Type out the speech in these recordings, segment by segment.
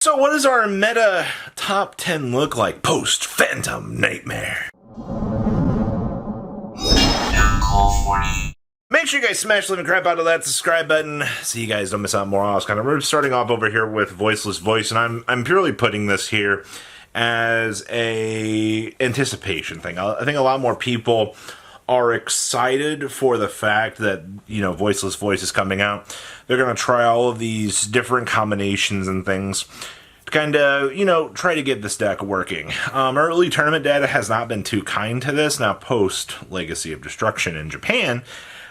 So what does our meta top 10 look like post Phantom Nightmare? Make sure you guys smash the living crap out of that subscribe button so you guys don't miss out more awesome content. We're starting off over here with Voiceless Voice, and I'm purely putting this here as a anticipation thing. I think a lot more people are excited for the fact that, Voiceless Voice is coming out. They're going to try all of these different combinations and things to kind of, try to get this deck working. Early tournament data has not been too kind to this. Now, post Legacy of Destruction in Japan,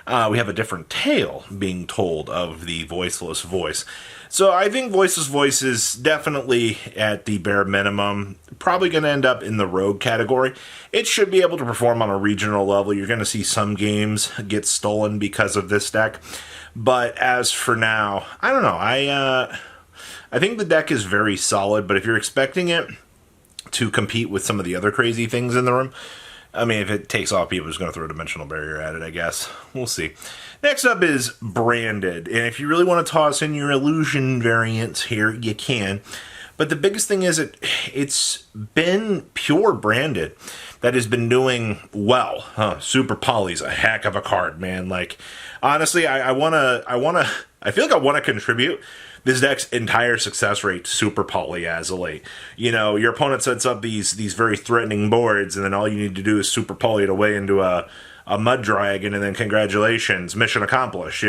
we have a different tale being told of the Voiceless Voice. So I think Voiceless Voice is definitely at the bare minimum, probably going to end up in the rogue category. It should be able to perform on a regional level. You're going to see some games get stolen because of this deck. But as for now, I don't know. I think the deck is very solid, but if you're expecting it to compete with some of the other crazy things in the room, I mean, if it takes off, people are just going to throw a dimensional barrier at it, I guess. We'll see. Next up is Branded. And if you really want to toss in your illusion variants here, you can. But the biggest thing is it's been pure Branded that has been doing well. Super Poly's a heck of a card, man. Like, honestly, I feel like I want to contribute this deck's entire success rate to Super Poly as of late. Your opponent sets up these very threatening boards, and then all you need to do is Super Poly it away into a Mud Dragon, and then congratulations, mission accomplished.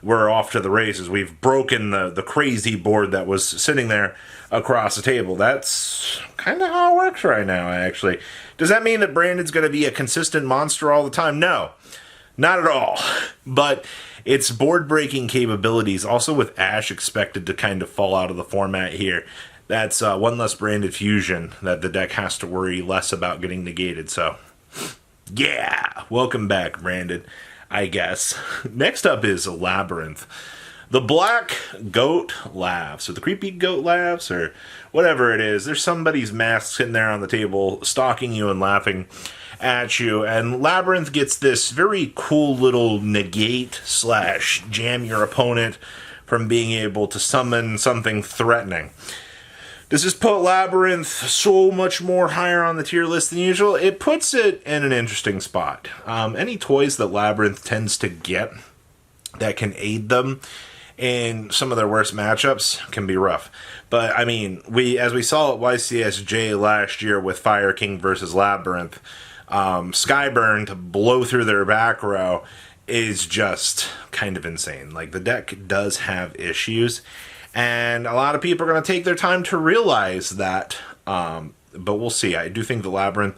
We're off to the races. We've broken the crazy board that was sitting there across the table. That's kind of how it works right now, actually. Does that mean that Brandon's going to be a consistent monster all the time? No, not at all. But its board-breaking capabilities, also with Ash expected to kind of fall out of the format here, that's one less Branded fusion that the deck has to worry less about getting negated. So, yeah, welcome back, Branded, I guess. Next up is Labyrinth. The Black Goat laughs, or the Creepy Goat laughs, or whatever it is. There's somebody's mask sitting there on the table, stalking you and laughing at you, and Labyrinth gets this very cool little negate / jam your opponent from being able to summon something threatening. Does this put Labyrinth so much more higher on the tier list than usual? It puts it in an interesting spot. Any toys that Labyrinth tends to get that can aid them in some of their worst matchups can be rough. But, I mean, as we saw at YCSJ last year with Fire King versus Labyrinth, Skyburn to blow through their back row is just kind of insane. Like, the deck does have issues, and a lot of people are going to take their time to realize that, but we'll see. I do think the Labyrinth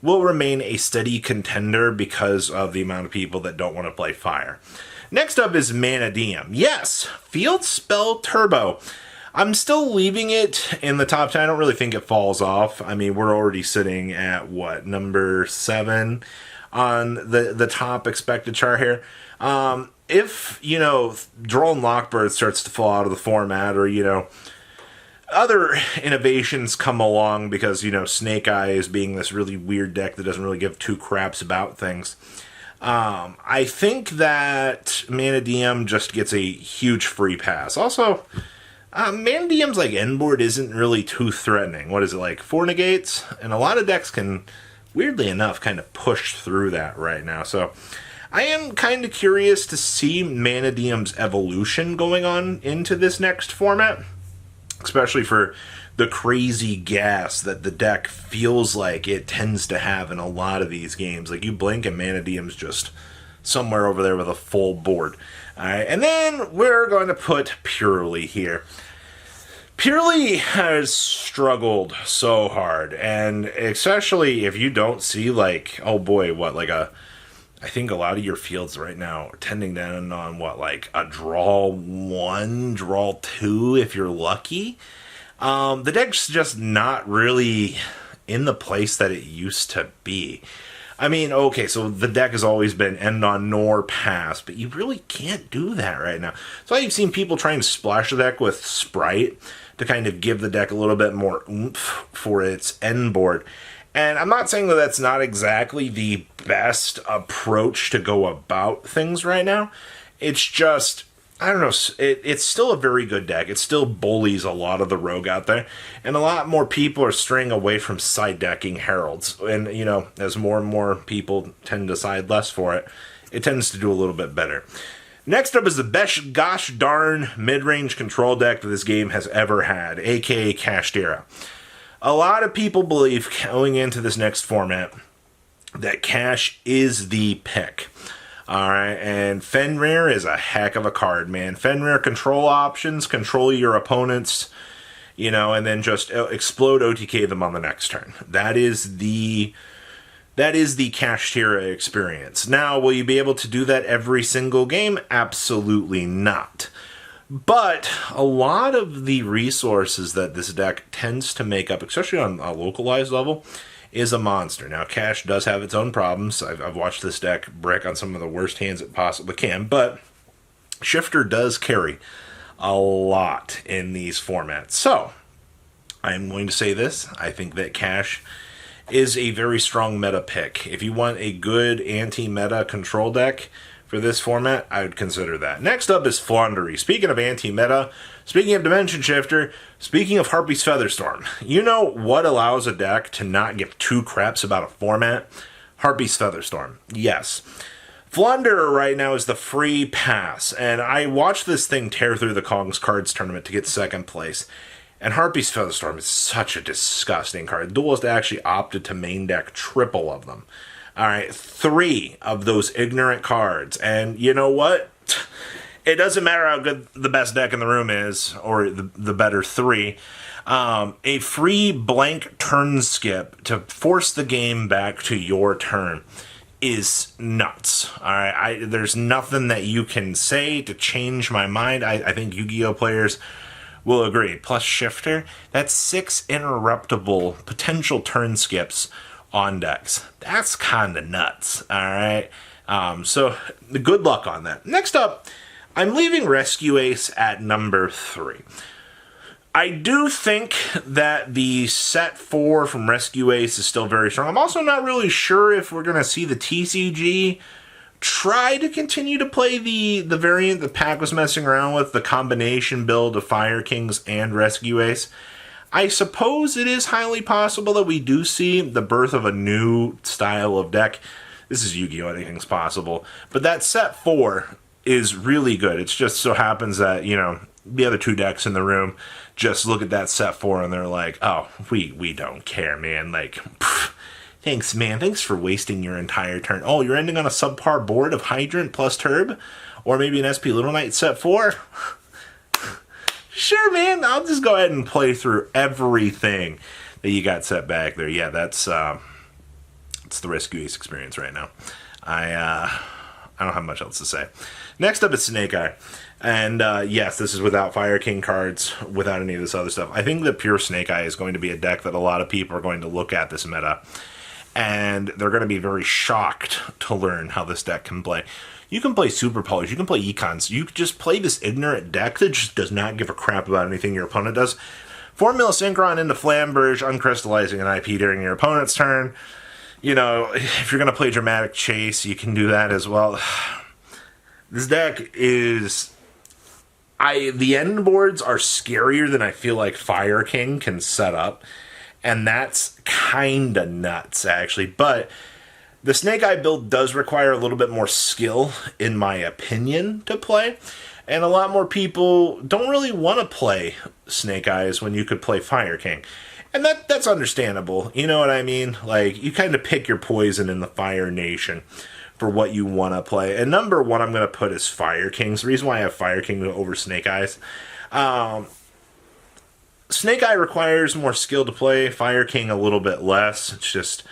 will remain a steady contender because of the amount of people that don't want to play Fire. Next up is Manadium. Yes, Field Spell Turbo. I'm still leaving it in the top 10. I don't really think it falls off. I mean, we're already sitting at, number 7 on the top expected chart here. If, Droll Lockbird starts to fall out of the format, or, other innovations come along because, Snake Eye is being this really weird deck that doesn't really give two craps about things, I think that Manadium just gets a huge free pass. Also, Manadium's end board isn't really too threatening. What is it, like 4 negates? And a lot of decks can, weirdly enough, kind of push through that right now. So I am kind of curious to see Manadium's evolution going on into this next format, especially for the crazy gas that the deck feels like it tends to have in a lot of these games. Like, you blink and Manadium's just somewhere over there with a full board. Alright, and then we're going to put Purely here. Purely has struggled so hard, and especially if you don't see, I think a lot of your fields right now are tending to end on, a draw 1, draw 2, if you're lucky. The deck's just not really in the place that it used to be. I mean, okay, so the deck has always been end on nor pass, but you really can't do that right now. So you've seen people trying to splash the deck with Sprite to kind of give the deck a little bit more oomph for its end board. And I'm not saying that that's not exactly the best approach to go about things right now. It's just, I don't know, it's still a very good deck. It still bullies a lot of the rogue out there, and a lot more people are straying away from side decking heralds. And, you know, as more and more people tend to side less for it, it tends to do a little bit better. Next up is the best gosh darn mid-range control deck that this game has ever had, aka Kashtira. A lot of people believe going into this next format that Cash is the pick. Alright, and Fenrir is a heck of a card, man. Fenrir control options, control your opponents, you know, and then just explode OTK them on the next turn. That is the Kashtira experience. Now, will you be able to do that every single game? Absolutely not. But a lot of the resources that this deck tends to make up, especially on a localized level, is a monster. Now, Cash does have its own problems. I've watched this deck brick on some of the worst hands it possibly can, but Shifter does carry a lot in these formats. So, I'm going to say this. I think that Cash is a very strong meta pick. If you want a good anti-meta control deck for this format, I would consider that. Next up is Flunder. Speaking of anti-meta, speaking of Dimension Shifter, speaking of Harpy's Featherstorm, you know what allows a deck to not give two craps about a format? Harpy's Featherstorm. Yes. Flunder right now is the free pass, and I watched this thing tear through the Kong's Cards tournament to get second place. And Harpy's Featherstorm is such a disgusting card. Duelist actually opted to main deck triple of them. Alright, 3 of those ignorant cards. And you know what? It doesn't matter how good the best deck in the room is, or the better 3. A free blank turn skip to force the game back to your turn is nuts. Alright, there's nothing that you can say to change my mind. I think Yu-Gi-Oh players will agree. Plus Shifter, that's 6 interruptible potential turn skips on decks. That's kind of nuts, alright? So, good luck on that. Next up, I'm leaving Rescue Ace at number 3. I do think that the set 4 from Rescue Ace is still very strong. I'm also not really sure if we're going to see the TCG try to continue to play the variant the pack was messing around with, the combination build of Fire Kings and Rescue Ace. I suppose it is highly possible that we do see the birth of a new style of deck. This is Yu-Gi-Oh! Anything's possible. But that set 4 is really good. It just so happens that, you know, the other 2 decks in the room just look at that set 4 and they're like, oh, we don't care, man. Like, pff, thanks, man. Thanks for wasting your entire turn. Oh, you're ending on a subpar board of Hydrant plus Turb? Or maybe an SP Little Knight set 4? Sure, man. I'll just go ahead and play through everything that you got set back there. Yeah, it's the Rescue Ace experience right now. I don't have much else to say. Next up is Snake Eye. And yes, this is without Fire King cards, without any of this other stuff. I think that pure Snake Eye is going to be a deck that a lot of people are going to look at this meta, and they're going to be very shocked to learn how this deck can play. You can play Super Polish, you can play Econs, you can just play this ignorant deck that just does not give a crap about anything your opponent does. Formula Synchron into Flamberge, uncrystallizing an IP during your opponent's turn. You know, if you're going to play Dramatic Chase, you can do that as well. This deck is... the end boards are scarier than I feel like Fire King can set up. And that's kinda nuts, actually. But the Snake Eye build does require a little bit more skill, in my opinion, to play. And a lot more people don't really want to play Snake Eyes when you could play Fire King. And that's understandable. You know what I mean? Like, you kind of pick your poison in the Fire Nation for what you want to play. And number 1 I'm going to put is Fire Kings. The reason why I have Fire King over Snake Eyes. Snake Eye requires more skill to play. Fire King a little bit less. It's just...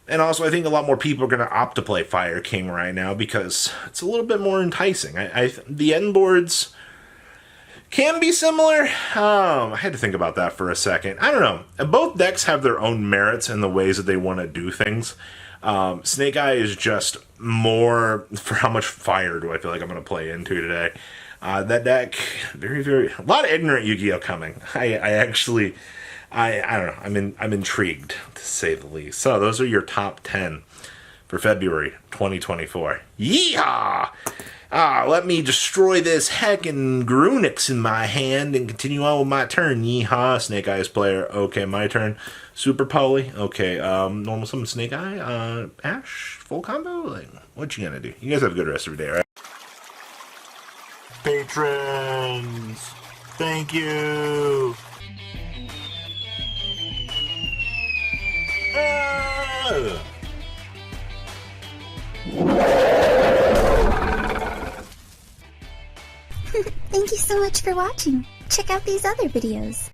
And also, I think a lot more people are going to opt to play Fire King right now because it's a little bit more enticing. The end boards can be similar. I had to think about that for a second. I don't know. Both decks have their own merits in the ways that they want to do things. Snake Eye is just more for how much fire do I feel like I'm going to play into today. That deck, a lot of ignorant Yu-Gi-Oh coming. I don't know. I'm intrigued, to say the least. So those are your top 10 for February 2024. Yeehaw! Let me destroy this heckin' Grunix in my hand and continue on with my turn. Yeehaw, Snake Eyes player. Okay, my turn. Super Poly. Okay, normal summon Snake Eye. Ash, full combo? Like, what you gonna do? You guys have a good rest of your day, right? Patrons! Thank you! Thank you so much for watching. Check out these other videos.